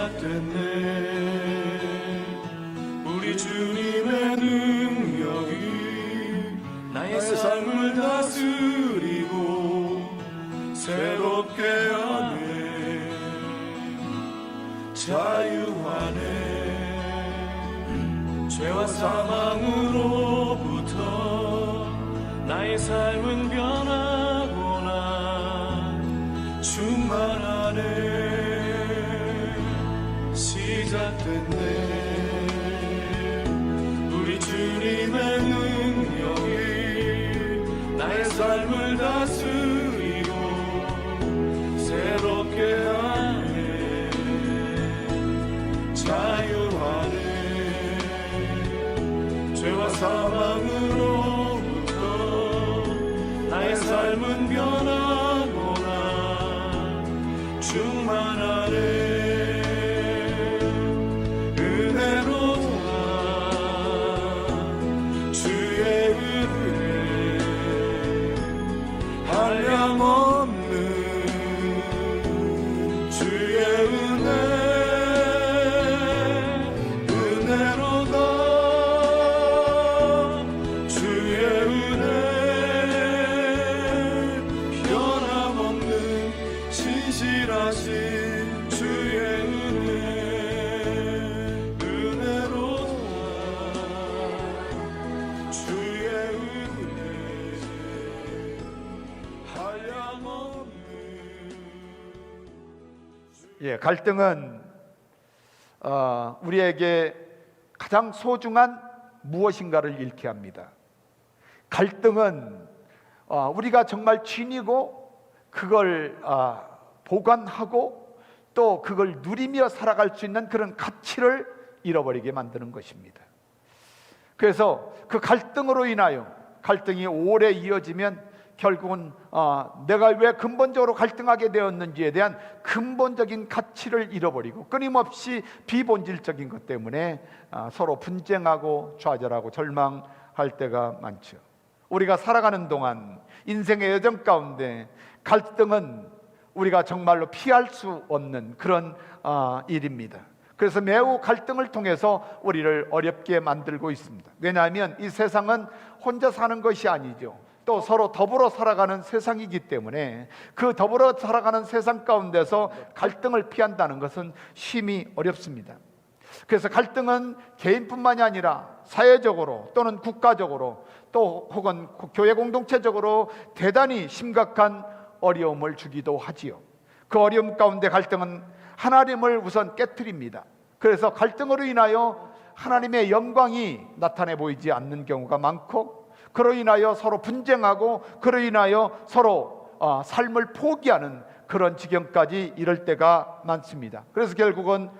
시작됐네. 우리 주님의 능력이 나의 삶을 다스리고 새롭게 하네. 자유하네. 죄와 사망으로부터 나의 삶은 변하구나. 충만하네. 시작됐네. 우리 주님의 능력이 나의 삶을 다스리고 새롭게 하네. 자유하네. 죄와 사망으로부터 나의 삶은 변하구나. 충만하네. 은혜로다. 주의 은혜. 한량없는 주의 은혜. 은혜로다. 주의 은혜. 변함없는 신실하신 주의 은혜. 은혜로다. 주의 은혜. 한량없는. 갈등은 우리에게 가장 소중한 무엇인가를 잃게 합니다. 갈등은 우리가 정말 지니고 그걸 보관하고 또 그걸 누리며 살아갈 수 있는 그런 가치를 잃어버리게 만드는 것입니다. 그래서 그 갈등으로 인하여 갈등이 오래 이어지면 결국은 내가 왜 근본적으로 갈등하게 되었는지에 대한 근본적인 가치를 잃어버리고 끊임없이 비본질적인 것 때문에 서로 분쟁하고 좌절하고 절망할 때가 많죠. 우리가 살아가는 동안 인생의 여정 가운데 갈등은 우리가 정말로 피할 수 없는 그런 일입니다. 그래서 매우 갈등을 통해서 우리를 어렵게 만들고 있습니다. 왜냐하면 이 세상은 혼자 사는 것이 아니죠. 또 서로 더불어 살아가는 세상이기 때문에 그 더불어 살아가는 세상 가운데서 갈등을 피한다는 것은 심히 어렵습니다. 그래서 갈등은 개인뿐만이 아니라 사회적으로 또는 국가적으로 또 혹은 교회 공동체적으로 대단히 심각한 어려움을 주기도 하지요. 그 어려움 가운데 갈등은 하나님을 우선 깨트립니다. 그래서 갈등으로 인하여 하나님의 영광이 나타내 보이지 않는 경우가 많고, 그로 인하여 서로 분쟁하고 그로 인하여 서로 삶을 포기하는 그런 지경까지 이를 때가 많습니다. 그래서 결국은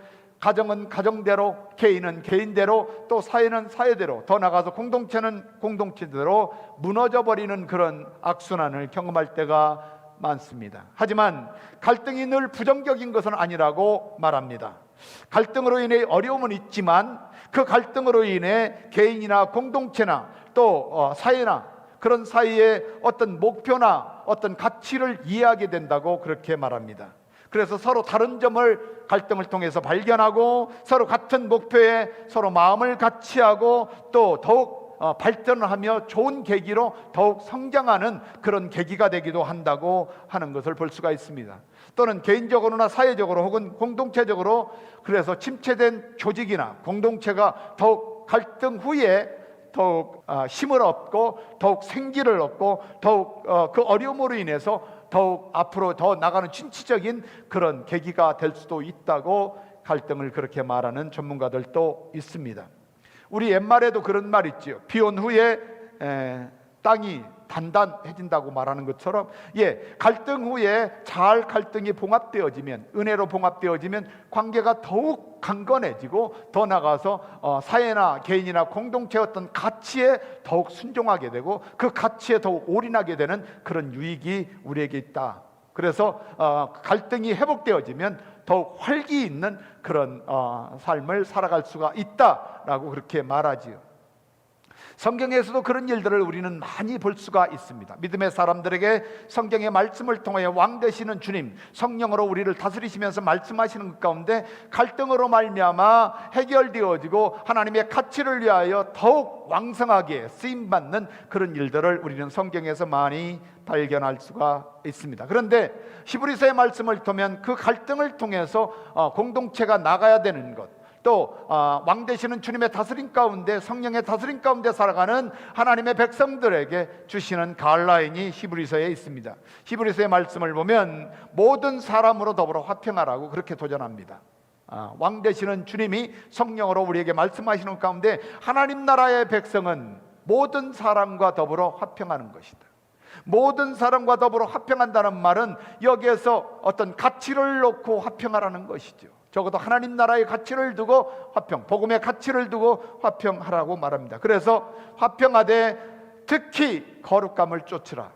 가정은 가정대로, 개인은 개인대로, 또 사회는 사회대로, 더 나아가서 공동체는 공동체대로 무너져 버리는 그런 악순환을 경험할 때가 많습니다. 하지만 갈등이 늘 부정적인 것은 아니라고 말합니다. 갈등으로 인해 어려움은 있지만 그 갈등으로 인해 개인이나 공동체나 또 사회나 그런 사이에 어떤 목표나 어떤 가치를 이해하게 된다고 그렇게 말합니다. 그래서 서로 다른 점을 갈등을 통해서 발견하고 서로 같은 목표에 서로 마음을 같이 하고 또 더욱 발전을 하며 좋은 계기로 더욱 성장하는 그런 계기가 되기도 한다고 하는 것을 볼 수가 있습니다. 또는 개인적으로나 사회적으로 혹은 공동체적으로 그래서 침체된 조직이나 공동체가 더욱 갈등 후에 더욱 힘을 얻고 더욱 생기를 얻고 더욱 그 어려움으로 인해서 더욱 앞으로 더 나가는 진취적인 그런 계기가 될 수도 있다고 갈등을 그렇게 말하는 전문가들도 있습니다. 우리 옛말에도 그런 말 있죠. 비온 후에 땅이 단단해진다고 말하는 것처럼 갈등 후에 잘 갈등이 봉합되어지면, 은혜로 봉합되어지면 관계가 더욱 강건해지고 더 나아가서 사회나 개인이나 공동체의 어떤 가치에 더욱 순종하게 되고 그 가치에 더욱 올인하게 되는 그런 유익이 우리에게 있다. 그래서 갈등이 회복되어지면 더욱 활기 있는 그런 삶을 살아갈 수가 있다라고 그렇게 말하지요. 성경에서도 그런 일들을 우리는 많이 볼 수가 있습니다. 믿음의 사람들에게 성경의 말씀을 통하여 왕 되시는 주님, 성령으로 우리를 다스리시면서 말씀하시는 것 가운데 갈등으로 말미암아 해결되어지고 하나님의 가치를 위하여 더욱 왕성하게 쓰임받는 그런 일들을 우리는 성경에서 많이 발견할 수가 있습니다. 그런데 히브리서의 말씀을 보면 그 갈등을 통해서 공동체가 나가야 되는 것, 또 왕 되시는 주님의 다스림 가운데, 성령의 다스림 가운데 살아가는 하나님의 백성들에게 주시는 가이드라인이 히브리서에 있습니다. 히브리서의 말씀을 보면 모든 사람으로 더불어 화평하라고 그렇게 도전합니다. 왕 되시는 주님이 성령으로 우리에게 말씀하시는 가운데 하나님 나라의 백성은 모든 사람과 더불어 화평하는 것이다. 모든 사람과 더불어 화평한다는 말은 여기에서 어떤 가치를 놓고 화평하라는 것이죠. 적어도 하나님 나라의 가치를 두고 화평, 복음의 가치를 두고 화평하라고 말합니다. 그래서 화평하되 특히 거룩함을 쫓으라.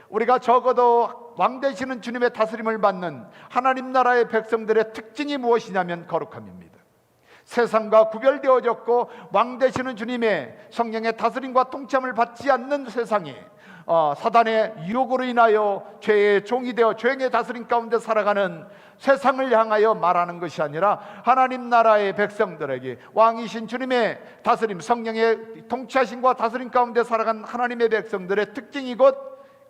우리가 적어도 왕 되시는 주님의 다스림을 받는 하나님 나라의 백성들의 특징이 무엇이냐면 거룩함입니다. 세상과 구별되어졌고 왕 되시는 주님의 성령의 다스림과 통치함을 받지 않는 세상에 사단의 유혹으로 인하여 죄의 종이 되어 죄의 다스림 가운데 살아가는 세상을 향하여 말하는 것이 아니라 하나님 나라의 백성들에게 왕이신 주님의 다스림, 성령의 통치하심과 다스림 가운데 살아간 하나님의 백성들의 특징이 곧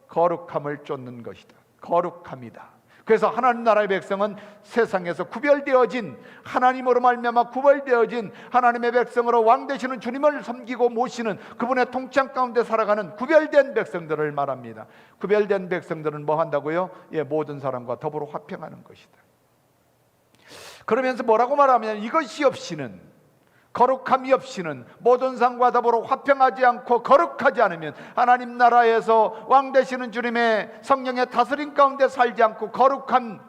거룩함을 쫓는 것이다. 거룩함이다. 그래서 하나님 나라의 백성은 세상에서 구별되어진, 하나님으로 말미암아 구별되어진 하나님의 백성으로 왕 되시는 주님을 섬기고 모시는 그분의 통치함 가운데 살아가는 구별된 백성들을 말합니다. 구별된 백성들은 뭐 한다고요? 모든 사람과 더불어 화평하는 것이다. 그러면서 뭐라고 말하면 이것이 없이는, 거룩함이 없이는, 모든 사람과 더불어 화평하지 않고 거룩하지 않으면, 하나님 나라에서 왕 되시는 주님의 성령의 다스림 가운데 살지 않고 거룩한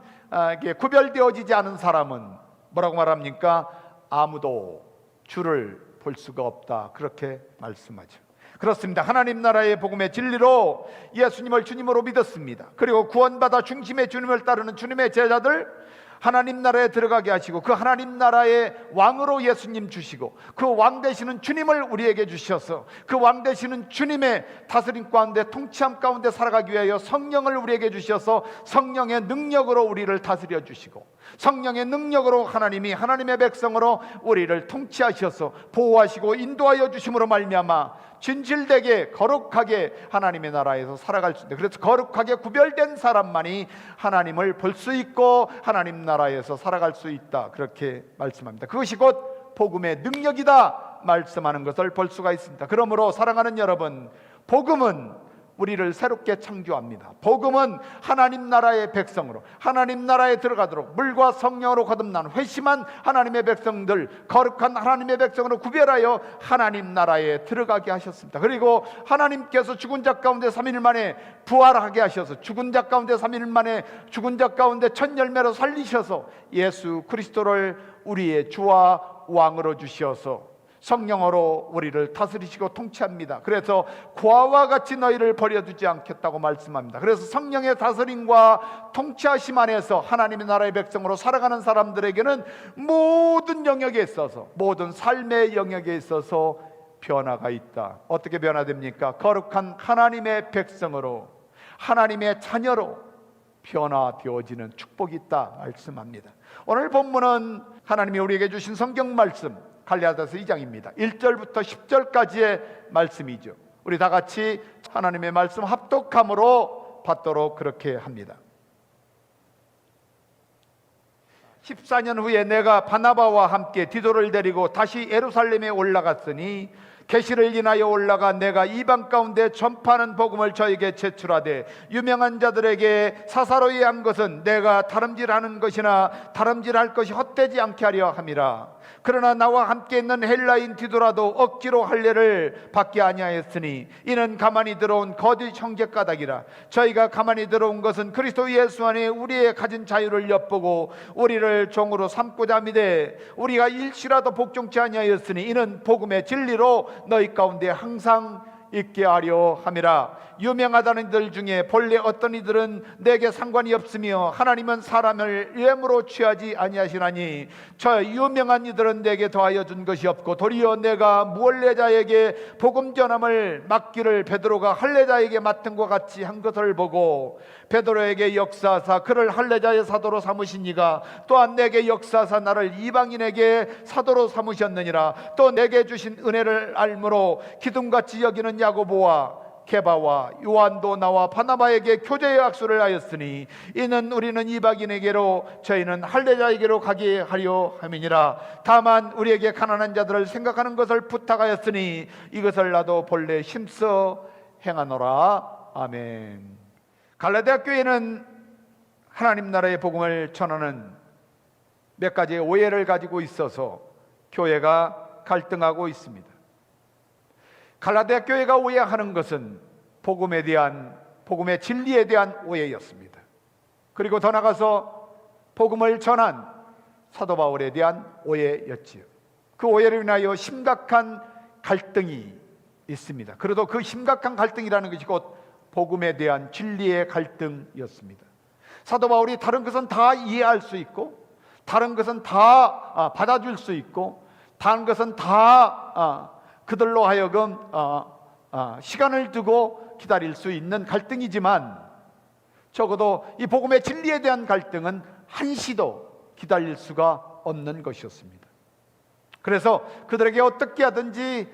구별되어지지 않은 사람은 뭐라고 말합니까? 아무도 주를 볼 수가 없다, 그렇게 말씀하죠. 그렇습니다. 하나님 나라의 복음의 진리로 예수님을 주님으로 믿었습니다. 그리고 구원받아 중심의 주님을 따르는 주님의 제자들, 하나님 나라에 들어가게 하시고 그 하나님 나라의 왕으로 예수님 주시고 그 왕 되시는 주님을 우리에게 주셔서 그 왕 되시는 주님의 다스림 가운데 통치함 가운데 살아가기 위하여 성령을 우리에게 주셔서 성령의 능력으로 우리를 다스려 주시고 성령의 능력으로 하나님이 하나님의 백성으로 우리를 통치하셔서 보호하시고 인도하여 주심으로 말미암아 진실되게 거룩하게 하나님의 나라에서 살아갈 수 있다. 그래서 거룩하게 구별된 사람만이 하나님을 볼 수 있고 하나님 나라에서 살아갈 수 있다, 그렇게 말씀합니다. 그것이 곧 복음의 능력이다 말씀하는 것을 볼 수가 있습니다. 그러므로 사랑하는 여러분, 복음은 우리를 새롭게 창조합니다. 복음은 하나님 나라의 백성으로 하나님 나라에 들어가도록 물과 성령으로 거듭난 회심한 하나님의 백성들, 거룩한 하나님의 백성으로 구별하여 하나님 나라에 들어가게 하셨습니다. 그리고 하나님께서 죽은 자 가운데 3일 만에 부활하게 하셔서 죽은 자 가운데 3일 만에 죽은 자 가운데 첫 열매로 살리셔서 예수 그리스도를 우리의 주와 왕으로 주셔서 성령으로 우리를 다스리시고 통치합니다. 그래서 고아와 같이 너희를 버려두지 않겠다고 말씀합니다. 그래서 성령의 다스림과 통치하심 안에서 하나님의 나라의 백성으로 살아가는 사람들에게는 모든 영역에 있어서, 모든 삶의 영역에 있어서 변화가 있다. 어떻게 변화됩니까? 거룩한 하나님의 백성으로, 하나님의 자녀로 변화되어지는 축복이 있다 말씀합니다. 오늘 본문은 하나님이 우리에게 주신 성경 말씀 갈라디아서 2장입니다. 1절부터 10절까지의 말씀이죠. 우리 다 같이 하나님의 말씀 합독함으로 받도록 그렇게 합니다. 14년 후에 내가 바나바와 함께 디도를 데리고 다시 예루살렘에 올라갔으니 계시를 인하여 올라가 내가 이방 가운데 전파하는 복음을 저에게 제출하되 유명한 자들에게 사사로이 한 것은 내가 다름질하는 것이나 다름질할 것이 헛되지 않게 하려 함이라. 그러나 나와 함께 있는 헬라인 디도라도 억지로 할례를 받게 아니하였으니 이는 가만히 들어온 거짓 형제 까닭이라. 저희가 가만히 들어온 것은 그리스도 예수 안에 우리의 가진 자유를 엿보고 우리를 종으로 삼고자 하미되 우리가 일시라도 복종치 아니하였으니 이는 복음의 진리로 너희 가운데 항상 있게 하려 함이라. 유명하다는 이들 중에 본래 어떤 이들은 내게 상관이 없으며 하나님은 사람을 예물로 취하지 아니하시나니 저 유명한 이들은 내게 더하여 준 것이 없고 도리어 내가 무할례자에게 복음 전함을 맡기를 베드로가 할례자에게 맡은 것 같이 한 것을 보고 베드로에게 역사하사 그를 할례자의 사도로 삼으시니가 또한 내게 역사하사 나를 이방인에게 사도로 삼으셨느니라. 또 내게 주신 은혜를 알므로 기둥같이 여기는 야고보와 게바와 요한도 나와 바나바에게 교제의 약속을 하였으니 이는 우리는 이방인에게로 저희는 할례자에게로 가게 하려 함이니라. 다만 우리에게 가난한 자들을 생각하는 것을 부탁하였으니 이것을 나도 본래 힘써 행하노라. 아멘. 갈라디아 교회는 하나님 나라의 복음을 전하는 몇 가지의 오해를 가지고 있어서 교회가 갈등하고 있습니다. 갈라디아 교회가 오해하는 것은 복음에 대한, 복음의 진리에 대한 오해였습니다. 그리고 더 나아가서 복음을 전한 사도 바울에 대한 오해였지요. 그 오해로 인하여 심각한 갈등이 있습니다. 그래도 그 심각한 갈등이라는 것이 곧 복음에 대한 진리의 갈등이었습니다. 사도 바울이 다른 것은 다 이해할 수 있고, 다른 것은 다 받아줄 수 있고, 다른 것은 다 그들로 하여금 시간을 두고 기다릴 수 있는 갈등이지만 적어도 이 복음의 진리에 대한 갈등은 한시도 기다릴 수가 없는 것이었습니다. 그래서 그들에게 어떻게 하든지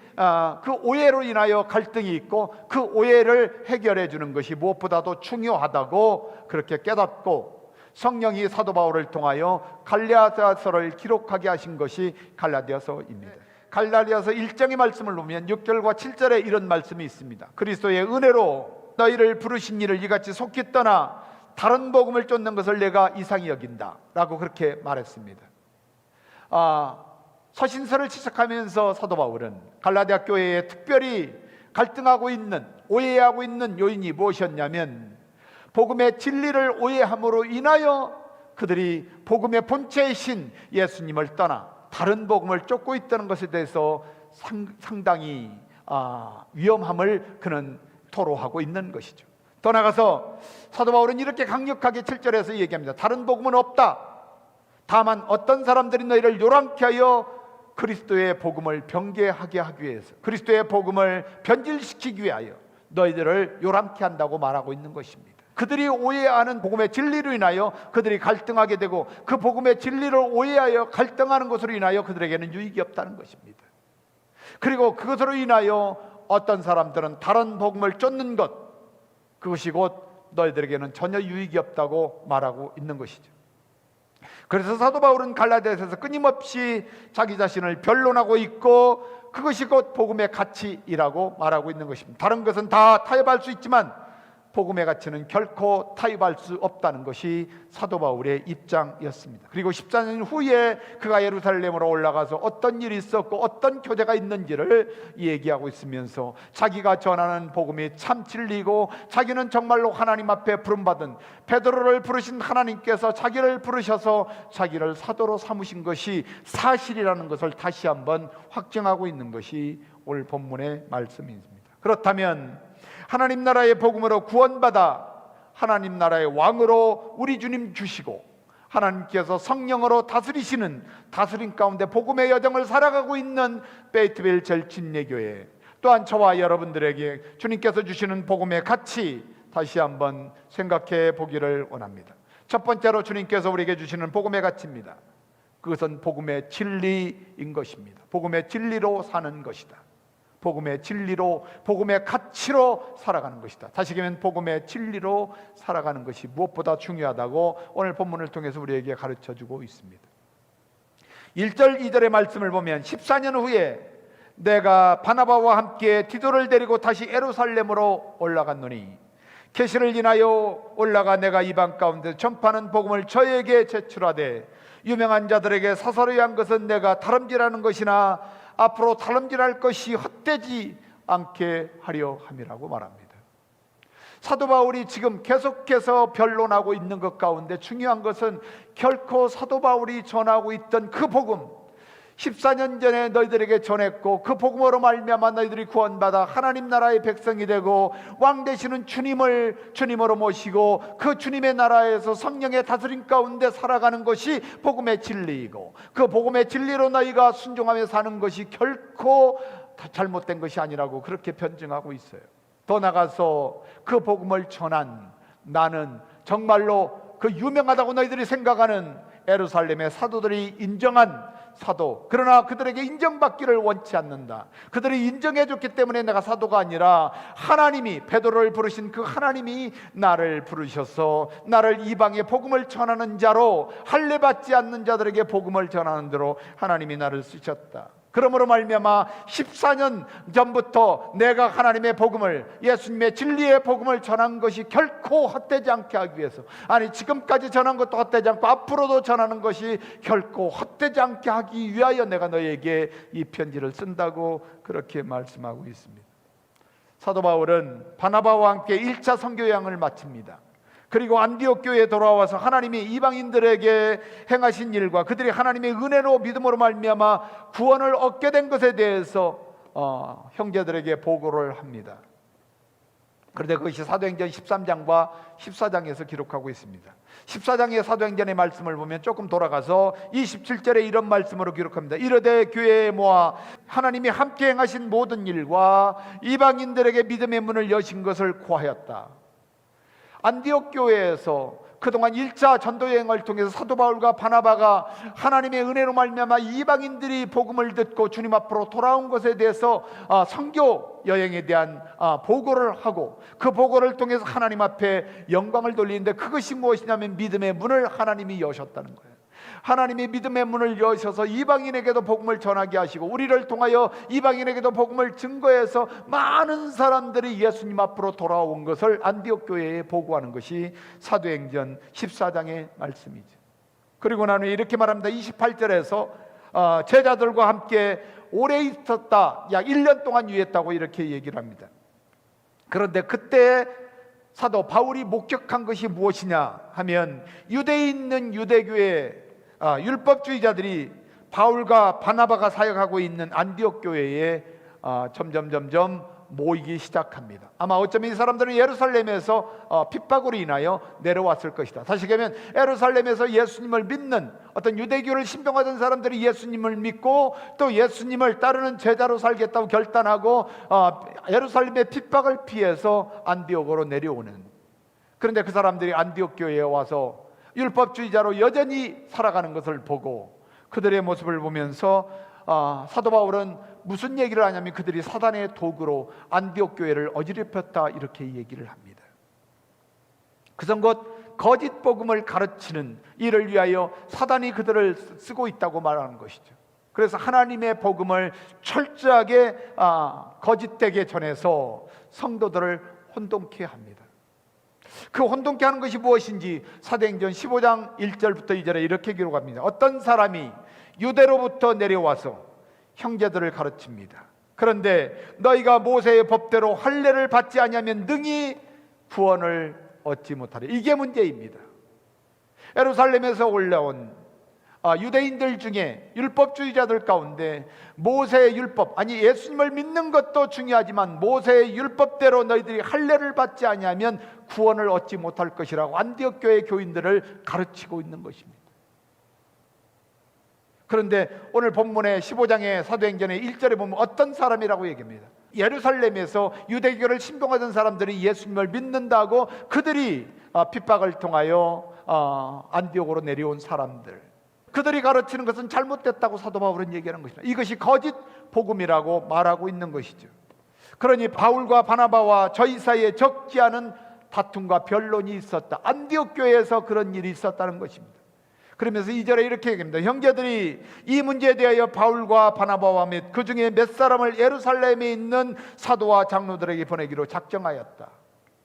그 오해로 인하여 갈등이 있고 그 오해를 해결해 주는 것이 무엇보다도 중요하다고 그렇게 깨닫고 성령이 사도 바울을 통하여 갈라디아서를 기록하게 하신 것이 갈라디아서입니다. 갈라디아서 1장의 말씀을 보면 6절과 7절에 이런 말씀이 있습니다. 그리스도의 은혜로 너희를 부르신 이를 이같이 속히 떠나 다른 복음을 쫓는 것을 내가 이상히 여긴다 라고 그렇게 말했습니다. 서신서를 시작하면서 사도 바울은 갈라디아 교회에 특별히 갈등하고 있는, 오해하고 있는 요인이 무엇이었냐면 복음의 진리를 오해함으로 인하여 그들이 복음의 본체이신 예수님을 떠나 다른 복음을 쫓고 있다는 것에 대해서 상당히 위험함을 그는 토로하고 있는 것이죠. 더 나아가서 사도 바울은 이렇게 강력하게 7절에서 얘기합니다. 다른 복음은 없다. 다만 어떤 사람들이 너희를 요란케 하여 그리스도의 복음을 변개하게 하기 위해서, 그리스도의 복음을 변질시키기 위하여 너희들을 요란케 한다고 말하고 있는 것입니다. 그들이 오해하는 복음의 진리로 인하여 그들이 갈등하게 되고 그 복음의 진리를 오해하여 갈등하는 것으로 인하여 그들에게는 유익이 없다는 것입니다. 그리고 그것으로 인하여 어떤 사람들은 다른 복음을 쫓는 것, 그것이 곧 너희들에게는 전혀 유익이 없다고 말하고 있는 것이죠. 그래서 사도 바울은 갈라디아서에서 끊임없이 자기 자신을 변론하고 있고 그것이 곧 복음의 가치이라고 말하고 있는 것입니다. 다른 것은 다 타협할 수 있지만 복음의 가치는 결코 타협할 수 없다는 것이 사도 바울의 입장이었습니다. 그리고 14년 후에 그가 예루살렘으로 올라가서 어떤 일이 있었고 어떤 교제가 있는지를 얘기하고 있으면서 자기가 전하는 복음이 참 진리고 자기는 정말로 하나님 앞에 부름받은 베드로를 부르신 하나님께서 자기를 부르셔서 자기를 사도로 삼으신 것이 사실이라는 것을 다시 한번 확증하고 있는 것이 오늘 본문의 말씀입니다. 그렇다면 하나님 나라의 복음으로 구원받아 하나님 나라의 왕으로 우리 주님 주시고 하나님께서 성령으로 다스리시는 다스림 가운데 복음의 여정을 살아가고 있는 베이트벨 절친례교회, 또한 저와 여러분들에게 주님께서 주시는 복음의 가치 다시 한번 생각해 보기를 원합니다. 첫 번째로 주님께서 우리에게 주시는 복음의 가치입니다. 그것은 복음의 진리인 것입니다. 복음의 진리로 사는 것이다. 복음의 진리로, 복음의 가치로 살아가는 것이다. 다시기면 복음의 진리로 살아가는 것이 무엇보다 중요하다고 오늘 본문을 통해서 우리에게 가르쳐주고 있습니다. 1절 2절의 말씀을 보면 14년 후에 내가 바나바와 함께 디도를 데리고 다시 예루살렘으로 올라갔노니 계시를 인하여 올라가 내가 이방 가운데 전파하는 복음을 저에게 제출하되 유명한 자들에게 사사로이 한 것은 내가 다름질하는 것이나 앞으로 다름질할 것이 헛되지 않게 하려 함이라고 말합니다. 사도 바울이 지금 계속해서 변론하고 있는 것 가운데 중요한 것은 결코 사도 바울이 전하고 있던 그 복음, 14년 전에 너희들에게 전했고 그 복음으로 말미암아 너희들이 구원받아 하나님 나라의 백성이 되고 왕 되시는 주님을 주님으로 모시고 그 주님의 나라에서 성령의 다스림 가운데 살아가는 것이 복음의 진리이고 그 복음의 진리로 너희가 순종하며 사는 것이 결코 잘못된 것이 아니라고 그렇게 변증하고 있어요. 더 나가서 그 복음을 전한 나는 정말로 그 유명하다고 너희들이 생각하는 예루살렘의 사도들이 인정한 사도, 그러나 그들에게 인정받기를 원치 않는다. 그들이 인정해 줬기 때문에 내가 사도가 아니라 하나님이, 베드로를 부르신 그 하나님이 나를 부르셔서 나를 이방의 복음을 전하는 자로, 할례 받지 않는 자들에게 복음을 전하는 대로 하나님이 나를 쓰셨다. 그러므로 말미암아 14년 전부터 내가 하나님의 복음을, 예수님의 진리의 복음을 전한 것이 결코 헛되지 않게 하기 위해서, 아니 지금까지 전한 것도 헛되지 않고 앞으로도 전하는 것이 결코 헛되지 않게 하기 위하여 내가 너에게 이 편지를 쓴다고 그렇게 말씀하고 있습니다. 사도 바울은 바나바와 함께 1차 선교 여행을 마칩니다. 그리고 안디옥 교회에 돌아와서 하나님이 이방인들에게 행하신 일과 그들이 하나님의 은혜로 믿음으로 말미암아 구원을 얻게 된 것에 대해서 형제들에게 보고를 합니다. 그런데 그것이 사도행전 13장과 14장에서 기록하고 있습니다. 14장의 사도행전의 말씀을 보면 조금 돌아가서 27절에 이런 말씀으로 기록합니다. 이르되 교회에 모아 하나님이 함께 행하신 모든 일과 이방인들에게 믿음의 문을 여신 것을 고하였다. 안디옥 교회에서 그동안 1차 전도 여행을 통해서 사도 바울과 바나바가 하나님의 은혜로 말미암아 이방인들이 복음을 듣고 주님 앞으로 돌아온 것에 대해서 선교 여행에 대한 보고를 하고 그 보고를 통해서 하나님 앞에 영광을 돌리는데 그것이 무엇이냐면 믿음의 문을 하나님이 여셨다는 거예요. 하나님이 믿음의 문을 여셔서 이방인에게도 복음을 전하게 하시고 우리를 통하여 이방인에게도 복음을 증거해서 많은 사람들이 예수님 앞으로 돌아온 것을 안디옥 교회에 보고하는 것이 사도행전 14장의 말씀이죠. 그리고 나는 이렇게 말합니다. 28절에서 제자들과 함께 오래 있었다, 약 1년 동안 유했다고 이렇게 얘기를 합니다. 그런데 그때 사도 바울이 목격한 것이 무엇이냐 하면 유대에 있는 유대교회 율법주의자들이 바울과 바나바가 사역하고 있는 안디옥 교회에 점점 모이기 시작합니다. 아마 어쩌면 이 사람들은 예루살렘에서 핍박으로 인하여 내려왔을 것이다. 다시 얘기하면 예루살렘에서 예수님을 믿는 어떤 유대교를 신봉하던 사람들이 예수님을 믿고 또 예수님을 따르는 제자로 살겠다고 결단하고 예루살렘의 핍박을 피해서 안디옥으로 내려오는, 그런데 그 사람들이 안디옥 교회에 와서 율법주의자로 여전히 살아가는 것을 보고 그들의 모습을 보면서 사도 바울은 무슨 얘기를 하냐면 그들이 사단의 도구로 안디옥 교회를 어지럽혔다 이렇게 얘기를 합니다. 그것은 곧 거짓 복음을 가르치는 일을 위하여 사단이 그들을 쓰고 있다고 말하는 것이죠. 그래서 하나님의 복음을 철저하게 거짓되게 전해서 성도들을 혼동케 합니다. 그 혼동케 하는 것이 무엇인지 사도행전 15장 1절부터 2절에 이렇게 기록합니다. 어떤 사람이 유대로부터 내려와서 형제들을 가르칩니다. 그런데 너희가 모세의 법대로 할례를 받지 아니하면 능히 구원을 얻지 못하리. 이게 문제입니다. 예루살렘에서 올라온 유대인들 중에 율법주의자들 가운데 모세의 율법, 아니 예수님을 믿는 것도 중요하지만 모세의 율법대로 너희들이 할례를 받지 아니하면 구원을 얻지 못할 것이라고 안디옥 교회 교인들을 가르치고 있는 것입니다. 그런데 오늘 본문의 15장의 사도행전의 1절에 보면 어떤 사람이라고 얘기합니다. 예루살렘에서 유대교를 신봉하던 사람들이 예수님을 믿는다고 그들이 핍박을 통하여 안디옥으로 내려온 사람들, 그들이 가르치는 것은 잘못됐다고 사도 바울은 얘기하는 것입니다. 이것이 거짓 복음이라고 말하고 있는 것이죠. 그러니 바울과 바나바와 저희 사이에 적지 않은 다툼과 변론이 있었다. 안디옥 교회에서 그런 일이 있었다는 것입니다. 그러면서 2절에 이렇게 얘기합니다. 형제들이 이 문제에 대하여 바울과 바나바와 및 그 중에 몇 사람을 예루살렘에 있는 사도와 장로들에게 보내기로 작정하였다.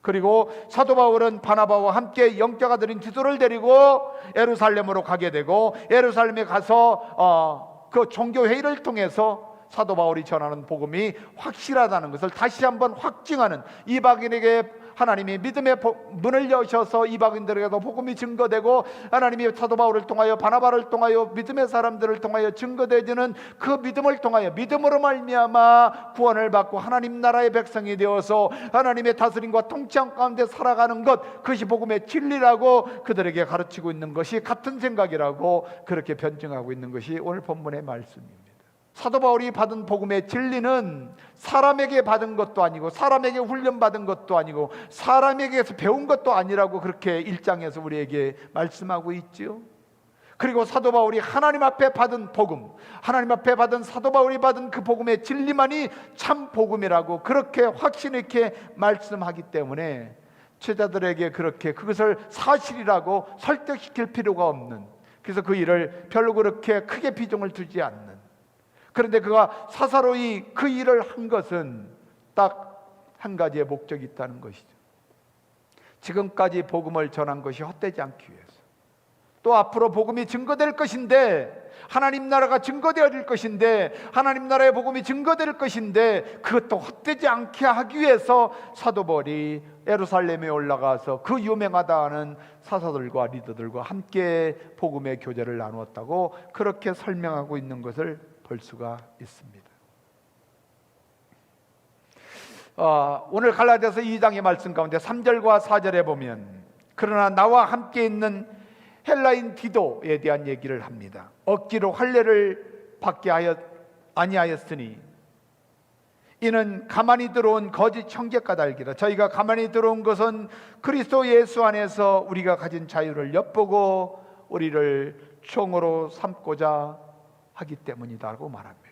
그리고 사도 바울은 바나바와 함께 영자가 드린 디도를 데리고 예루살렘으로 가게 되고 예루살렘에 가서 그 종교회의를 통해서 사도 바울이 전하는 복음이 확실하다는 것을 다시 한번 확증하는, 이방인에게 하나님이 믿음의 문을 여셔서 이방인들에게도 복음이 증거되고, 하나님이 사도 바울을 통하여 바나바를 통하여 믿음의 사람들을 통하여 증거되지는 그 믿음을 통하여 믿음으로 말미암아 구원을 받고 하나님 나라의 백성이 되어서 하나님의 다스림과 통치함 가운데 살아가는 것, 그것이 복음의 진리라고 그들에게 가르치고 있는 것이 같은 생각이라고 그렇게 변증하고 있는 것이 오늘 본문의 말씀입니다. 사도 바울이 받은 복음의 진리는 사람에게 받은 것도 아니고 사람에게 훈련받은 것도 아니고 사람에게서 배운 것도 아니라고 그렇게 1장에서 우리에게 말씀하고 있죠. 그리고 사도 바울이 하나님 앞에 받은 복음, 하나님 앞에 받은 사도 바울이 받은 그 복음의 진리만이 참 복음이라고 그렇게 확신 있게 말씀하기 때문에 제자들에게 그렇게 그것을 사실이라고 설득시킬 필요가 없는, 그래서 그 일을 별로 그렇게 크게 비중을 두지 않는, 그런데 그가 사사로이 그 일을 한 것은 딱 한 가지의 목적이 있다는 것이죠. 지금까지 복음을 전한 것이 헛되지 않기 위해서, 또 앞으로 복음이 증거될 것인데, 하나님 나라가 증거되어질 것인데, 하나님 나라의 복음이 증거될 것인데 그것도 헛되지 않게 하기 위해서 사도 바울이 예루살렘에 올라가서 그 유명하다 하는 사사들과 리더들과 함께 복음의 교제를 나누었다고 그렇게 설명하고 있는 것을 볼 수가 있습니다. 오늘 갈라디아서 2장의 말씀 가운데 3절과 4절에 보면, 그러나 나와 함께 있는 헬라인 디도에 대한 얘기를 합니다. 억지로 할례를 받게 아니하였으니 이는 가만히 들어온 거짓 형제까닭이라. 저희가 가만히 들어온 것은 그리스도 예수 안에서 우리가 가진 자유를 엿보고 우리를 총으로 삼고자 하기 때문이다라고 말합니다.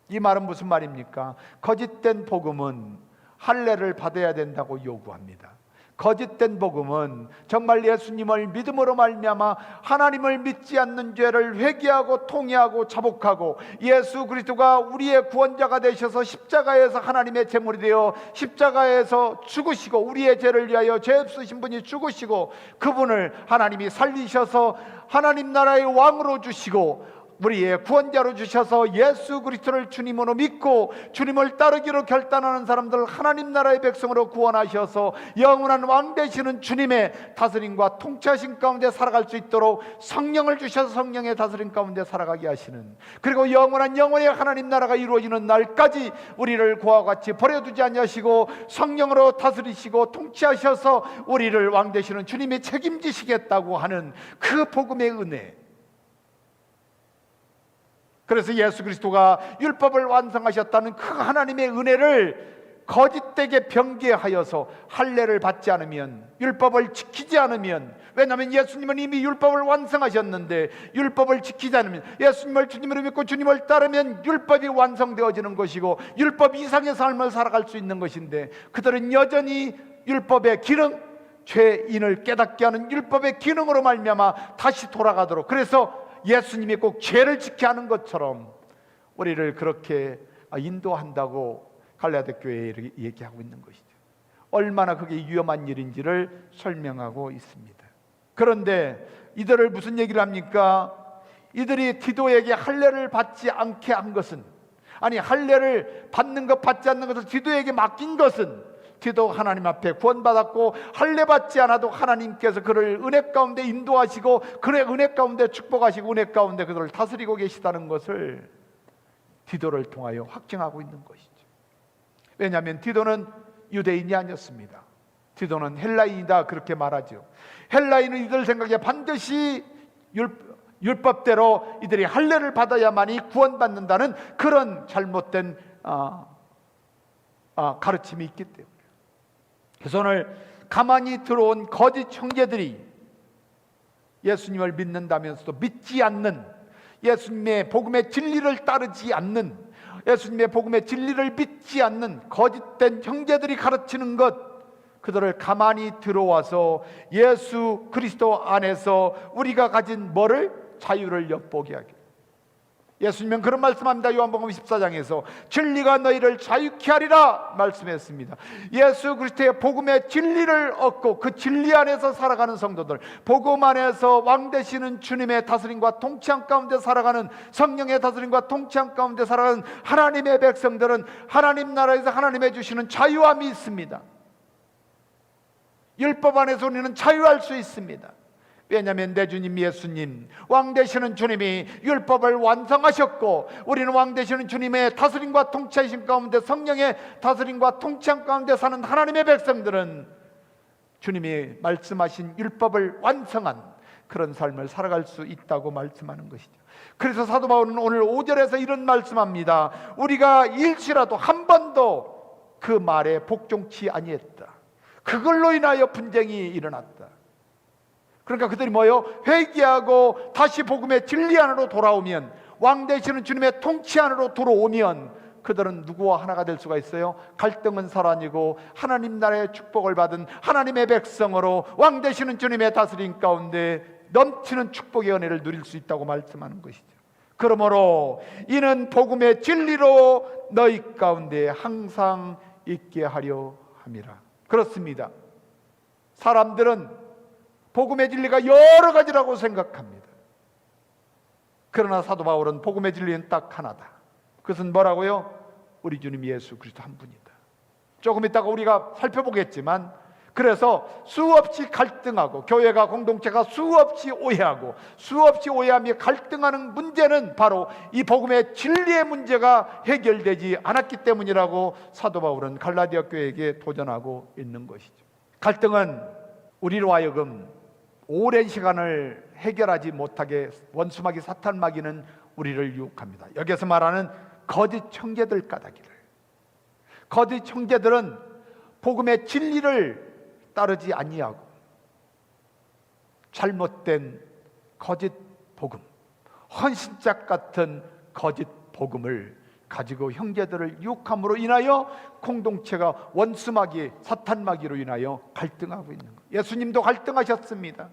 이 말은 무슨 말입니까? 거짓된 복음은 할례를 받아야 된다고 요구합니다. 거짓된 복음은 정말 예수님을 믿음으로 말미암아 하나님을 믿지 않는 죄를 회개하고 통회하고 자복하고 예수 그리스도가 우리의 구원자가 되셔서 십자가에서 하나님의 제물이 되어 십자가에서 죽으시고 우리의 죄를 위하여 죄 없으신 분이 죽으시고 그분을 하나님이 살리셔서 하나님 나라의 왕으로 주시고 우리의 구원자로 주셔서 예수 그리스도를 주님으로 믿고 주님을 따르기로 결단하는 사람들을 하나님 나라의 백성으로 구원하셔서 영원한 왕 되시는 주님의 다스림과 통치하심 가운데 살아갈 수 있도록 성령을 주셔서 성령의 다스림 가운데 살아가게 하시는, 그리고 영원한 영원의 하나님 나라가 이루어지는 날까지 우리를 그와 같이 버려두지 아니하시고 성령으로 다스리시고 통치하셔서 우리를 왕 되시는 주님이 책임지시겠다고 하는 그 복음의 은혜. 그래서 예수 그리스도가 율법을 완성하셨다는 그 하나님의 은혜를 거짓되게 변개하여서 할례를 받지 않으면, 율법을 지키지 않으면, 왜냐하면 예수님은 이미 율법을 완성하셨는데 율법을 지키지 않으면, 예수님을 주님으로 믿고 주님을 따르면 율법이 완성되어지는 것이고 율법 이상의 삶을 살아갈 수 있는 것인데, 그들은 여전히 율법의 기능, 죄인을 깨닫게 하는 율법의 기능으로 말미암아 다시 돌아가도록, 그래서 예수님이 꼭 죄를 지켜야 하는 것처럼 우리를 그렇게 인도한다고 갈라디아 교회에 얘기하고 있는 것이죠. 얼마나 그게 위험한 일인지를 설명하고 있습니다. 그런데 이들을 무슨 얘기를 합니까? 이들이 디도에게 할례를 받지 않게 한 것은, 아니 할례를 받는 것 받지 않는 것을 디도에게 맡긴 것은, 디도 하나님 앞에 구원받았고 할례 받지 않아도 하나님께서 그를 은혜 가운데 인도하시고 그의 은혜 가운데 축복하시고 은혜 가운데 그들을 다스리고 계시다는 것을 디도를 통하여 확증하고 있는 것이죠. 왜냐하면 디도는 유대인이 아니었습니다. 디도는 헬라인이다 그렇게 말하죠. 헬라인은 이들 생각에 반드시 율법대로 이들이 할례를 받아야만이 구원받는다는 그런 잘못된 가르침이 있기 때문에, 그래서 오늘 가만히 들어온 거짓 형제들이 예수님을 믿는다면서도 믿지 않는, 예수님의 복음의 진리를 따르지 않는, 예수님의 복음의 진리를 믿지 않는 거짓된 형제들이 가르치는 것, 그들을 가만히 들어와서 예수 그리스도 안에서 우리가 가진 뭐를? 자유를 엿보게 하게. 예수님은 그런 말씀합니다. 요한복음 14장에서 진리가 너희를 자유케 하리라 말씀했습니다. 예수 그리스도의 복음의 진리를 얻고 그 진리 안에서 살아가는 성도들, 복음 안에서 왕 되시는 주님의 다스림과 통치함 가운데 살아가는, 성령의 다스림과 통치함 가운데 살아가는 하나님의 백성들은 하나님 나라에서 하나님의 주시는 자유함이 있습니다. 율법 안에서 우리는 자유할 수 있습니다. 왜냐하면 내 주님 예수님, 왕 되시는 주님이 율법을 완성하셨고, 우리는 왕 되시는 주님의 다스림과 통치하심 가운데, 성령의 다스림과 통치함 가운데 사는 하나님의 백성들은 주님이 말씀하신 율법을 완성한 그런 삶을 살아갈 수 있다고 말씀하는 것이죠. 그래서 사도 바울은 오늘 5절에서 이런 말씀합니다. 우리가 일시라도 한 번도 그 말에 복종치 아니했다. 그걸로 인하여 분쟁이 일어났다. 그러니까 그들이 뭐요? 회개하고 다시 복음의 진리 안으로 돌아오면, 왕 되시는 주님의 통치 안으로 들어오면 그들은 누구와 하나가 될 수가 있어요? 갈등은 사라지고 하나님 나라의 축복을 받은 하나님의 백성으로 왕 되시는 주님의 다스림 가운데 넘치는 축복의 은혜를 누릴 수 있다고 말씀하는 것이죠. 그러므로 이는 복음의 진리로 너희 가운데 항상 있게 하려 함이라. 그렇습니다. 사람들은 복음의 진리가 여러 가지라고 생각합니다. 그러나 사도 바울은 복음의 진리는 딱 하나다. 그것은 뭐라고요? 우리 주님 예수 그리스도 한 분이다. 조금 이따가 우리가 살펴보겠지만, 그래서 수없이 갈등하고 교회가, 공동체가 수없이 오해하고 수없이 오해하며 갈등하는 문제는 바로 이 복음의 진리의 문제가 해결되지 않았기 때문이라고 사도 바울은 갈라디아 교회에게 도전하고 있는 것이죠. 갈등은 우리로 하여금 오랜 시간을 해결하지 못하게 원수마귀 사탄마귀는 우리를 유혹합니다. 여기서 말하는 거짓 형제들 까닭이를. 거짓 형제들은 복음의 진리를 따르지 아니하고 잘못된 거짓 복음, 헌신짝 같은 거짓 복음을 가지고 형제들을 유혹함으로 인하여 공동체가 원수마귀 사탄마귀로 인하여 갈등하고 있는 거예요. 예수님도 갈등하셨습니다.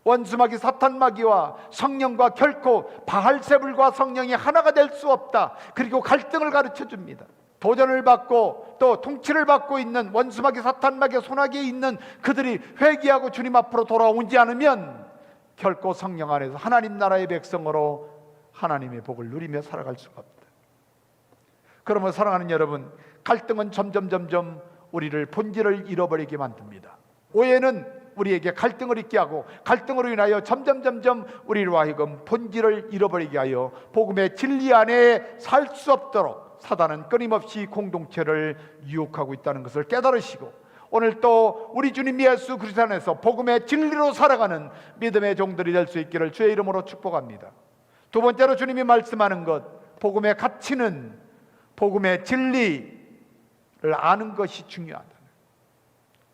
원수마귀 사탄마귀와 성령과 결코 바알세불과 성령이 하나가 될 수 없다. 그리고 갈등을 가르쳐 줍니다. 도전을 받고 또 통치를 받고 있는 원수마귀 사탄마귀의 손아귀에 있는 그들이 회개하고 주님 앞으로 돌아오지 않으면 결코 성령 안에서 하나님 나라의 백성으로 하나님의 복을 누리며 살아갈 수가 없다. 그러면 사랑하는 여러분, 갈등은 점점 우리를 본질을 잃어버리게 만듭니다. 오해는 우리에게 갈등을 있게 하고, 갈등으로 인하여 점점 우리로 하여금 본질을 잃어버리게 하여 복음의 진리 안에 살 수 없도록 사단은 끊임없이 공동체를 유혹하고 있다는 것을 깨달으시고, 오늘 또 우리 주님 예수 그리스도 안에서 복음의 진리로 살아가는 믿음의 종들이 될 수 있기를 주의 이름으로 축복합니다. 두 번째로 주님이 말씀하는 것, 복음의 가치는 복음의 진리를 아는 것이 중요하다.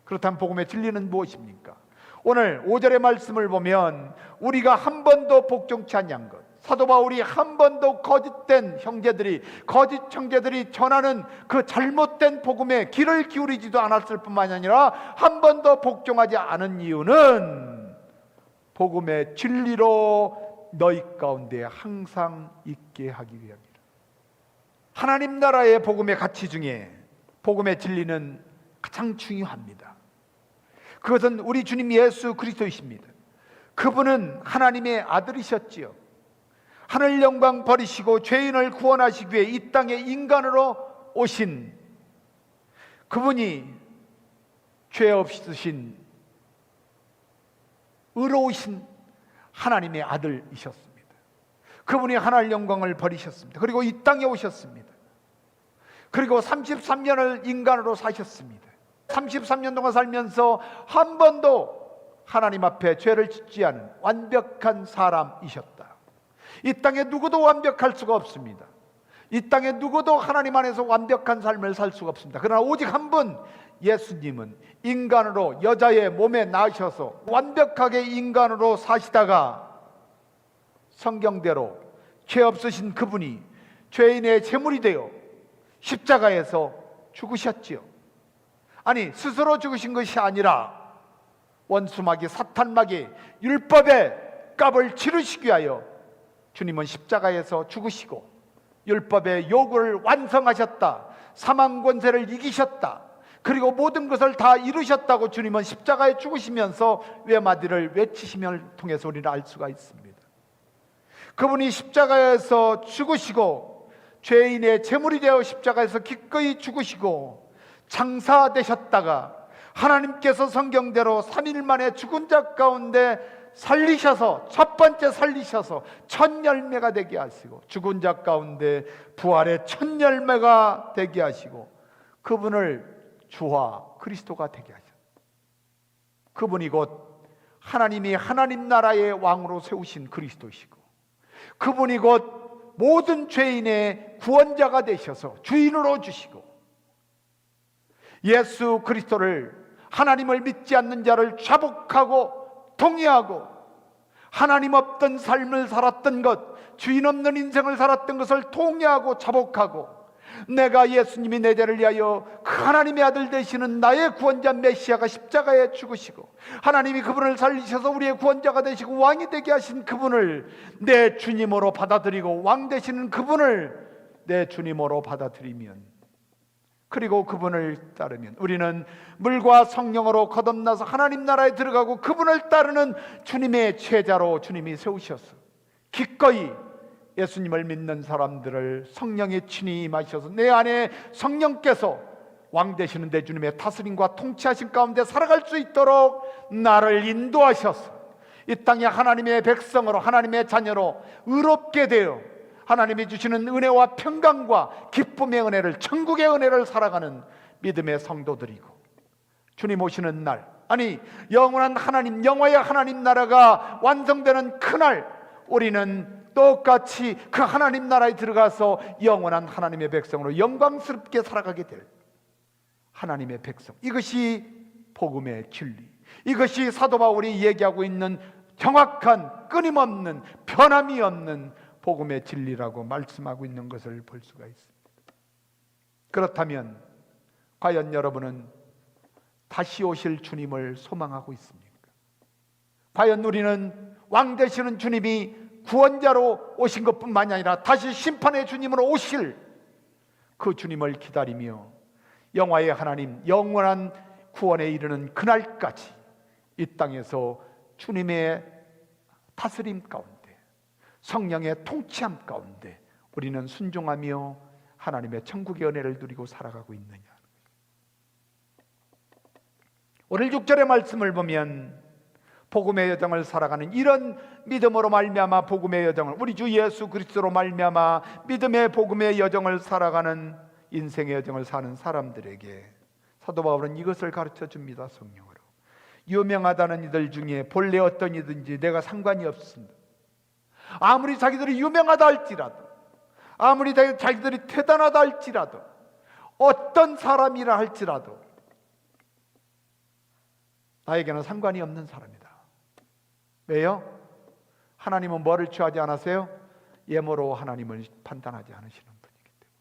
그렇다면 복음의 진리는 무엇입니까? 오늘 5절의 말씀을 보면 우리가 한 번도 복종치 아니한 것, 사도 바울이 한 번도 거짓된 형제들이, 거짓 형제들이 전하는 그 잘못된 복음에 귀를 기울이지도 않았을 뿐만 아니라 한 번도 복종하지 않은 이유는 복음의 진리로 너희 가운데 항상 있게 하기 위함이라. 하나님 나라의 복음의 가치 중에 복음의 진리는 가장 중요합니다. 그것은 우리 주님 예수 그리스도이십니다. 그분은 하나님의 아들이셨지요. 하늘 영광 버리시고 죄인을 구원하시기 위해 이 땅에 인간으로 오신 그분이 죄 없으신 의로우신 하나님의 아들이셨습니다. 그분이 하늘 영광을 버리셨습니다. 그리고 이 땅에 오셨습니다. 그리고 33년을 인간으로 사셨습니다. 33년 동안 살면서 한 번도 하나님 앞에 죄를 짓지 않은 완벽한 사람이셨다. 이 땅에 누구도 완벽할 수가 없습니다. 이 땅에 누구도 하나님 안에서 완벽한 삶을 살 수가 없습니다. 그러나 오직 한 분, 예수님은 인간으로 여자의 몸에 나셔서 완벽하게 인간으로 사시다가 성경대로 죄 없으신 그분이 죄인의 제물이 되어 십자가에서 죽으셨지요. 아니, 스스로 죽으신 것이 아니라 원수마귀 사탄마귀 율법의 값을 치르시기 위하여 주님은 십자가에서 죽으시고 율법의 요구를 완성하셨다. 사망 권세를 이기셨다. 그리고 모든 것을 다 이루셨다고 주님은 십자가에 죽으시면서 외마디를 외치심을 통해서 우리는 알 수가 있습니다. 그분이 십자가에서 죽으시고 죄인의 제물이 되어 십자가에서 기꺼이 죽으시고 장사되셨다가 하나님께서 성경대로 3일 만에 죽은 자 가운데 살리셔서, 첫 번째 살리셔서 첫 열매가 되게 하시고, 죽은 자 가운데 부활의 첫 열매가 되게 하시고, 그분을 주와 그리스도가 되게 하셨다. 그분이 곧 하나님이 하나님 나라의 왕으로 세우신 그리스도시고, 그분이 곧 모든 죄인의 구원자가 되셔서 주인으로 주시고, 예수 그리스도를, 하나님을 믿지 않는 자를 자복하고 동의하고, 하나님 없던 삶을 살았던 것, 주인 없는 인생을 살았던 것을 동의하고 자복하고, 내가 예수님이 내 죄를 위하여 그 하나님의 아들 되시는 나의 구원자 메시아가 십자가에 죽으시고, 하나님이 그분을 살리셔서 우리의 구원자가 되시고 왕이 되게 하신 그분을 내 주님으로 받아들이고, 왕 되시는 그분을 내 주님으로 받아들이면, 그리고 그분을 따르면 우리는 물과 성령으로 거듭나서 하나님 나라에 들어가고, 그분을 따르는 주님의 제자로 주님이 세우셔서 기꺼이 예수님을 믿는 사람들을 성령의 친히 임하셔서 내 안에 성령께서 왕 되시는 내 주님의 다스림과 통치하신 가운데 살아갈 수 있도록 나를 인도하셔서 이 땅에 하나님의 백성으로, 하나님의 자녀로 의롭게 되어 하나님이 주시는 은혜와 평강과 기쁨의 은혜를, 천국의 은혜를 살아가는 믿음의 성도들이고, 주님 오시는 날, 아니 영원한 하나님, 영화의 하나님 나라가 완성되는 그날, 우리는 똑같이 그 하나님 나라에 들어가서 영원한 하나님의 백성으로 영광스럽게 살아가게 될 하나님의 백성. 이것이 복음의 진리, 이것이 사도 바울이 얘기하고 있는 정확한, 끊임없는, 변함이 없는 복음의 진리라고 말씀하고 있는 것을 볼 수가 있습니다. 그렇다면 과연 여러분은 다시 오실 주님을 소망하고 있습니까? 과연 우리는 왕 되시는 주님이 구원자로 오신 것뿐만이 아니라 다시 심판의 주님으로 오실 그 주님을 기다리며 영화의 하나님, 영원한 구원에 이르는 그날까지 이 땅에서 주님의 다스림 가운데, 성령의 통치함 가운데 우리는 순종하며 하나님의 천국의 은혜를 누리고 살아가고 있느냐. 오늘 6절의 말씀을 보면 복음의 여정을 살아가는, 이런 믿음으로 말미암아 복음의 여정을, 우리 주 예수 그리스도로 말미암아 믿음의 복음의 여정을 살아가는, 인생의 여정을 사는 사람들에게 사도 바울은 이것을 가르쳐 줍니다. 성령으로 유명하다는 이들 중에 본래 어떤 이든지 내가 상관이 없습니다. 아무리 자기들이 유명하다 할지라도, 아무리 자기들이 대단하다 할지라도, 어떤 사람이라 할지라도 나에게는 상관이 없는 사람이다. 왜요? 하나님은 뭐를 취하지 않으세요? 예모로 하나님을 판단하지 않으시는 분이기 때문에.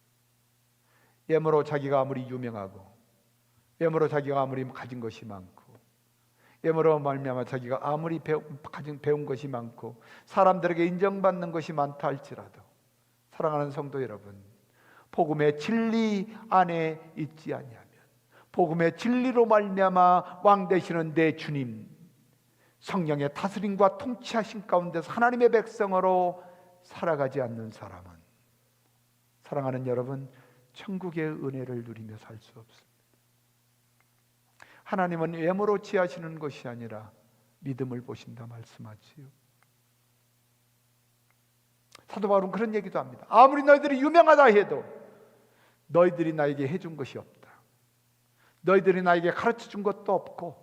예모로 자기가 아무리 유명하고, 예모로 자기가 아무리 가진 것이 많고, 예모로 말미암아 자기가 아무리 배운 것이 많고 사람들에게 인정받는 것이 많다 할지라도, 사랑하는 성도 여러분, 복음의 진리 안에 있지 아니하면, 복음의 진리로 말미암아 왕 되시는 내 주님, 성령의 다스림과 통치하신 가운데서 하나님의 백성으로 살아가지 않는 사람은, 사랑하는 여러분, 천국의 은혜를 누리며 살 수 없습니다. 하나님은 외모로 취하시는 것이 아니라 믿음을 보신다 말씀하지요. 사도 바울은 그런 얘기도 합니다. 아무리 너희들이 유명하다 해도 너희들이 나에게 해준 것이 없다. 너희들이 나에게 가르쳐준 것도 없고,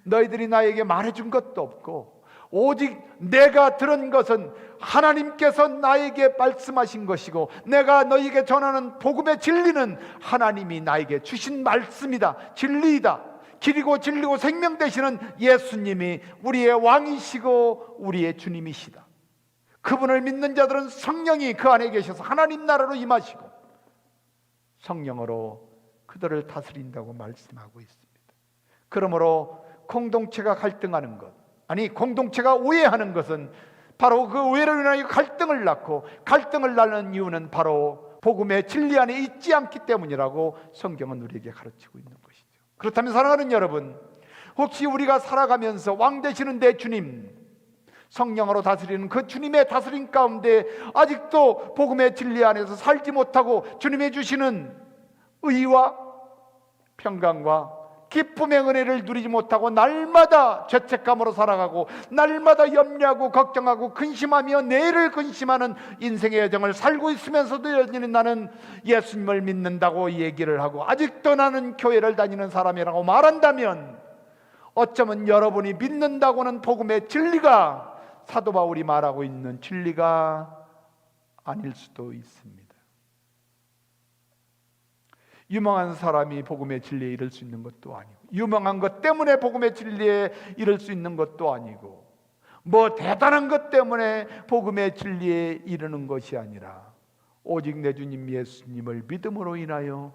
너희들이 나에게 말해준 것도 없고, 오직 내가 들은 것은 하나님께서 나에게 말씀하신 것이고, 내가 너희에게 전하는 복음의 진리는 하나님이 나에게 주신 말씀이다, 진리이다. 길이고 진리고 생명 되시는 예수님이 우리의 왕이시고 우리의 주님이시다. 그분을 믿는 자들은 성령이 그 안에 계셔서 하나님 나라로 임하시고 성령으로 그들을 다스린다고 말씀하고 있습니다. 그러므로 공동체가 갈등하는 것, 아니 공동체가 오해하는 것은 바로 그 오해를 인하여 갈등을 낳고, 갈등을 낳는 이유는 바로 복음의 진리 안에 있지 않기 때문이라고 성경은 우리에게 가르치고 있는 것이죠. 그렇다면 사랑하는 여러분, 혹시 우리가 살아가면서 왕 되시는 내 주님, 성령으로 다스리는 그 주님의 다스림 가운데 아직도 복음의 진리 안에서 살지 못하고 주님이 주시는 의와 평강과 기쁨의 은혜를 누리지 못하고 날마다 죄책감으로 살아가고 날마다 염려하고 걱정하고 근심하며 내일을 근심하는 인생의 여정을 살고 있으면서도 여전히 나는 예수님을 믿는다고 얘기를 하고 아직도 나는 교회를 다니는 사람이라고 말한다면 어쩌면 여러분이 믿는다고는 복음의 진리가 사도 바울이 말하고 있는 진리가 아닐 수도 있습니다. 유명한 사람이 복음의 진리에 이를 수 있는 것도 아니고 유명한 것 때문에 복음의 진리에 이를 수 있는 것도 아니고 뭐 대단한 것 때문에 복음의 진리에 이르는 것이 아니라 오직 내 주님 예수님을 믿음으로 인하여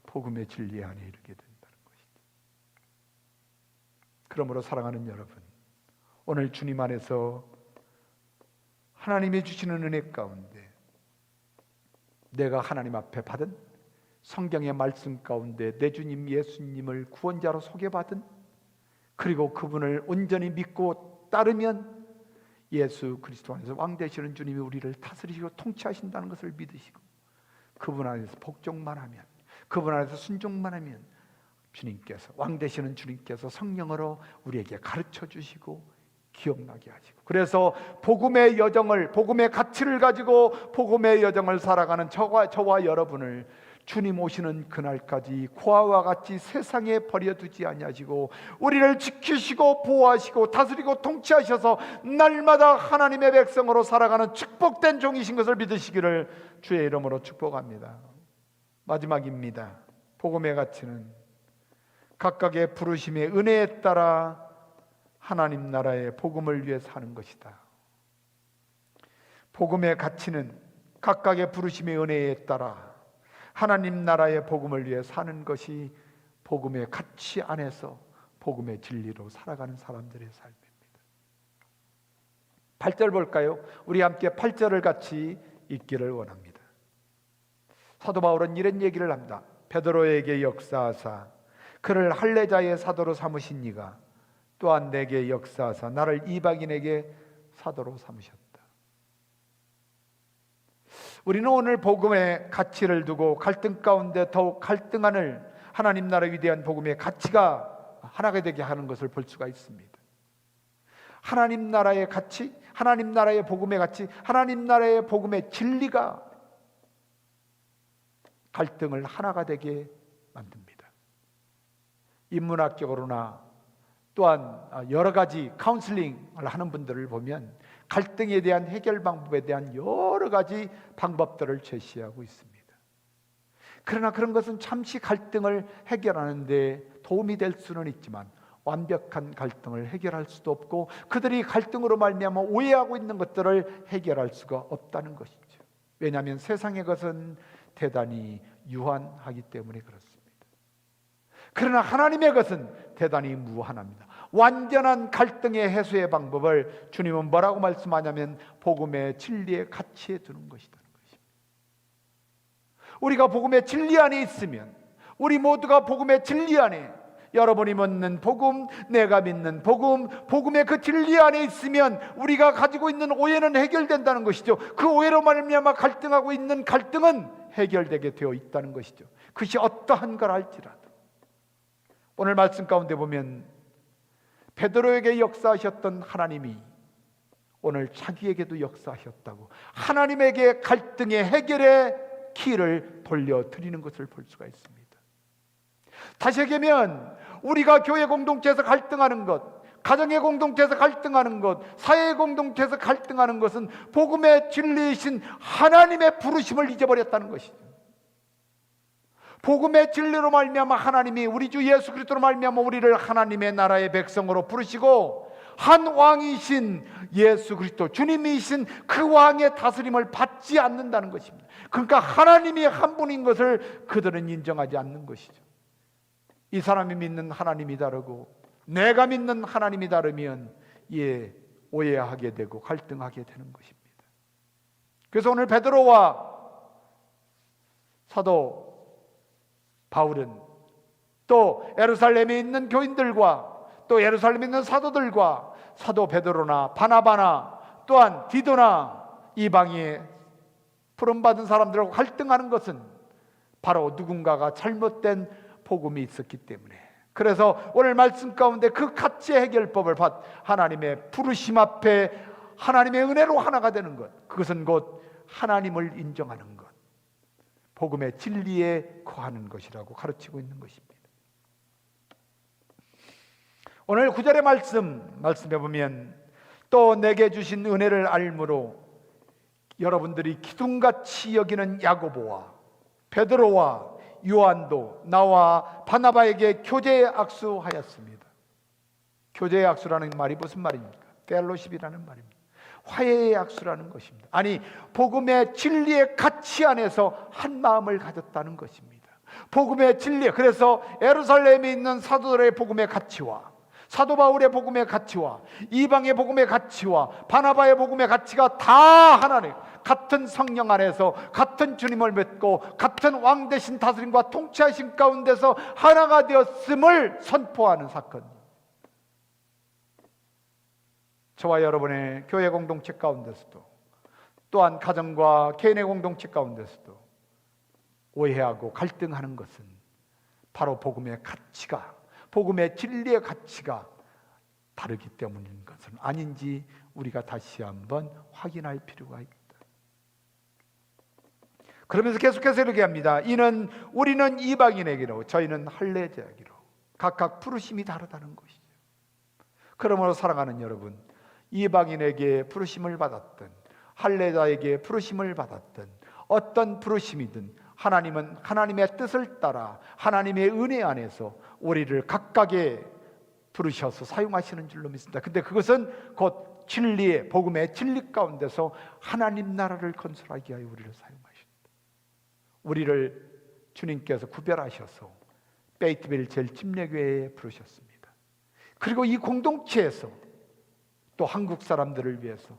복음의 진리 안에 이르게 된다는 것이죠. 그러므로 사랑하는 여러분, 오늘 주님 안에서 하나님이 주시는 은혜 가운데 내가 하나님 앞에 받은 성경의 말씀 가운데 내 주님 예수님을 구원자로 소개받은, 그리고 그분을 온전히 믿고 따르면 예수 그리스도 안에서 왕 되시는 주님이 우리를 다스리시고 통치하신다는 것을 믿으시고 그분 안에서 복종만 하면, 그분 안에서 순종만 하면 주님께서, 왕 되시는 주님께서 성령으로 우리에게 가르쳐 주시고 기억나게 하시고, 그래서 복음의 여정을, 복음의 가치를 가지고 복음의 여정을 살아가는 저와 여러분을 주님 오시는 그날까지 고아와 같이 세상에 버려두지 아니하시고 우리를 지키시고 보호하시고 다스리고 통치하셔서 날마다 하나님의 백성으로 살아가는 축복된 종이신 것을 믿으시기를 주의 이름으로 축복합니다. 마지막입니다. 복음의 가치는 각각의 부르심의 은혜에 따라 하나님 나라의 복음을 위해 사는 것이다. 복음의 가치는 각각의 부르심의 은혜에 따라 하나님 나라의 복음을 위해 사는 것이 복음의 가치 안에서 복음의 진리로 살아가는 사람들의 삶입니다. 8절 볼까요? 우리 함께 8절을 같이 읽기를 원합니다. 사도 바울은 이런 얘기를 합니다. 베드로에게 역사하사 그를 할례자의 사도로 삼으신 이가 또한 내게 역사하사 나를 이방인에게 사도로 삼으셨다. 우리는 오늘 복음의 가치를 두고 갈등 가운데 더욱 갈등하는 하나님 나라 위대한 복음의 가치가 하나가 되게 하는 것을 볼 수가 있습니다. 하나님 나라의 가치, 하나님 나라의 복음의 가치, 하나님 나라의 복음의 진리가 갈등을 하나가 되게 만듭니다. 인문학적으로나 또한 여러 가지 카운슬링을 하는 분들을 보면 갈등에 대한 해결 방법에 대한 여러 가지 방법들을 제시하고 있습니다. 그러나 그런 것은 잠시 갈등을 해결하는 데 도움이 될 수는 있지만 완벽한 갈등을 해결할 수도 없고 그들이 갈등으로 말미암아 오해하고 있는 것들을 해결할 수가 없다는 것이죠. 왜냐하면 세상의 것은 대단히 유한하기 때문에 그렇습니다. 그러나 하나님의 것은 대단히 무한합니다. 완전한 갈등의 해소의 방법을 주님은 뭐라고 말씀하냐면 복음의 진리의 가치에 두는 것이라는 것입니다. 우리가 복음의 진리 안에 있으면, 우리 모두가 복음의 진리 안에, 여러분이 믿는 복음, 내가 믿는 복음, 복음의 그 진리 안에 있으면 우리가 가지고 있는 오해는 해결된다는 것이죠. 그 오해로 말미암아 갈등하고 있는 갈등은 해결되게 되어 있다는 것이죠. 그것이 어떠한 걸 할지라도. 오늘 말씀 가운데 보면 베드로에게 역사하셨던 하나님이 오늘 자기에게도 역사하셨다고 하나님에게 갈등의 해결의 키를 돌려드리는 것을 볼 수가 있습니다. 다시 얘기하면 우리가 교회 공동체에서 갈등하는 것, 가정의 공동체에서 갈등하는 것, 사회의 공동체에서 갈등하는 것은 복음의 진리이신 하나님의 부르심을 잊어버렸다는 것이죠. 복음의 진리로 말미암아 하나님이, 우리 주 예수 그리스도로 말미암아 우리를 하나님의 나라의 백성으로 부르시고 한 왕이신 예수 그리스도 주님이신 그 왕의 다스림을 받지 않는다는 것입니다. 그러니까 하나님이 한 분인 것을 그들은 인정하지 않는 것이죠. 이 사람이 믿는 하나님이 다르고 내가 믿는 하나님이 다르면 오해하게 되고 갈등하게 되는 것입니다. 그래서 오늘 베드로와 사도 바울은 또 예루살렘에 있는 교인들과 또 예루살렘에 있는 사도들과 사도 베드로나 바나바나 또한 디도나 이방의 부름받은 사람들하고 갈등하는 것은 바로 누군가가 잘못된 복음이 있었기 때문에, 그래서 오늘 말씀 가운데 그 가치의 해결법을 하나님의 부르심 앞에 하나님의 은혜로 하나가 되는 것, 그것은 곧 하나님을 인정하는 것, 복음의 진리에 거하는 것이라고 가르치고 있는 것입니다. 오늘 9절의 말씀해 보면 또 내게 주신 은혜를 알므로 여러분들이 기둥같이 여기는 야고보와 베드로와 요한도 나와 바나바에게 교제의 악수하였습니다. 교제의 악수라는 말이 무슨 말입니까? 펠로십이라는 말입니다. 화해의 악수라는 것입니다. 아니, 복음의 진리의 가치 안에서 한 마음을 가졌다는 것입니다. 복음의 진리, 그래서 예루살렘에 있는 사도들의 복음의 가치와 사도 바울의 복음의 가치와 이방의 복음의 가치와 바나바의 복음의 가치가 다 하나님, 같은 성령 안에서 같은 주님을 믿고 같은 왕 대신 다스림과 통치하심 가운데서 하나가 되었음을 선포하는 사건. 저와 여러분의 교회 공동체 가운데서도, 또한 가정과 개인의 공동체 가운데서도 오해하고 갈등하는 것은 바로 복음의 가치가, 복음의 진리의 가치가 다르기 때문인 것은 아닌지 우리가 다시 한번 확인할 필요가 있다. 그러면서 계속해서 이렇게 합니다. 이는 우리는 이방인에게로, 저희는 할례자에게로 각각 부르심이 다르다는 것이죠. 그러므로 사랑하는 여러분, 이방인에게 부르심을 받았든 할례자에게 부르심을 받았든 어떤 부르심이든 하나님은 하나님의 뜻을 따라 하나님의 은혜 안에서 우리를 각각의 부르셔서 사용하시는 줄로 믿습니다. 근데 그것은 곧 진리의, 복음의 진리 가운데서 하나님 나라를 건설하기 위하여 우리를 사용하십니다. 우리를 주님께서 구별하셔서 베이트빌 제일침례교회에 부르셨습니다. 그리고 이 공동체에서 또 한국 사람들을 위해서,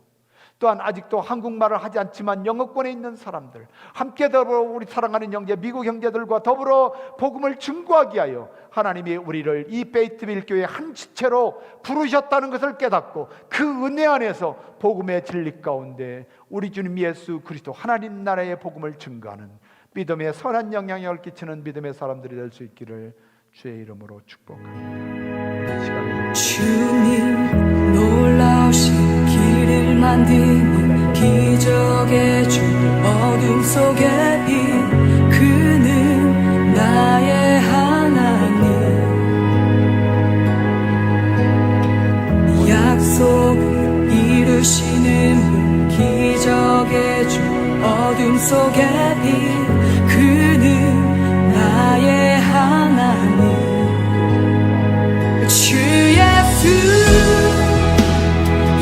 또한 아직도 한국말을 하지 않지만 영어권에 있는 사람들, 함께 더불어 우리 사랑하는 형제 미국 형제들과 더불어 복음을 증거하기 위하여 하나님이 우리를 이 베이트빌 교회 한 지체로 부르셨다는 것을 깨닫고 그 은혜 안에서 복음의 진리 가운데 우리 주님 예수 그리스도 하나님 나라의 복음을 증거하는 믿음의 선한 영향력을 끼치는 믿음의 사람들이 될 수 있기를 주의 이름으로 축복합니다. 주님 놀라우신 길을 만드는 기적의 주, 어둠 속의 빛, 그는 나의 하나님. 약속을 이루시는 분, 기적의 주, 어둠 속의 빛, 그는 나의 하나님. 주 예수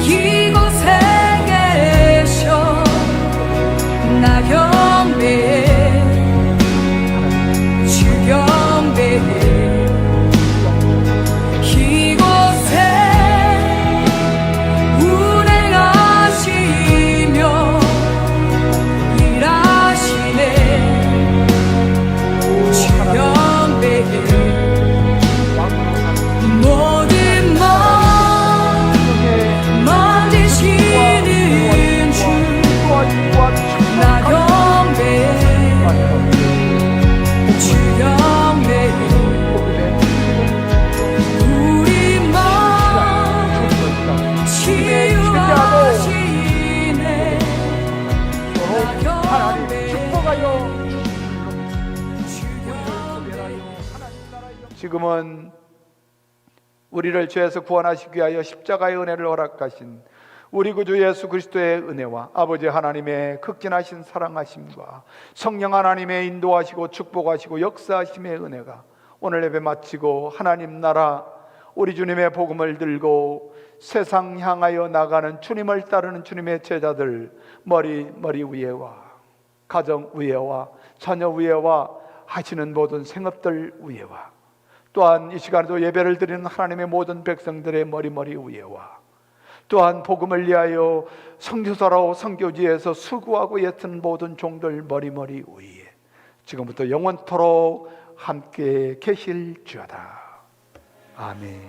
이곳에 계셔, 나 경배해, 주 경배해. 이곳에 운행하시며 일하시네, 주 경배해. 모든 맘 만지시는 주, 나 경배해, 주 경배해. 우리 맘 치유하시네, 나 경배해, 축복하여 주 경배해. 지금은 우리를 죄에서 구원하시기 위하여 십자가의 은혜를 허락하신 우리 구주 예수 그리스도의 은혜와 아버지 하나님의 극진하신 사랑하심과 성령 하나님의 인도하시고 축복하시고 역사하심의 은혜가 오늘 예배 마치고 하나님 나라 우리 주님의 복음을 들고 세상 향하여 나가는 주님을 따르는 주님의 제자들 머리 위에와 가정 위에와 자녀 위에와 하시는 모든 생업들 위에와 또한 이 시간에도 예배를 드리는 하나님의 모든 백성들의 머리 위에와 또한 복음을 위하여 선교사로 선교지에서 수고하고 애쓰는 모든 종들 머리 위에 지금부터 영원토록 함께 계실지어다. 아멘.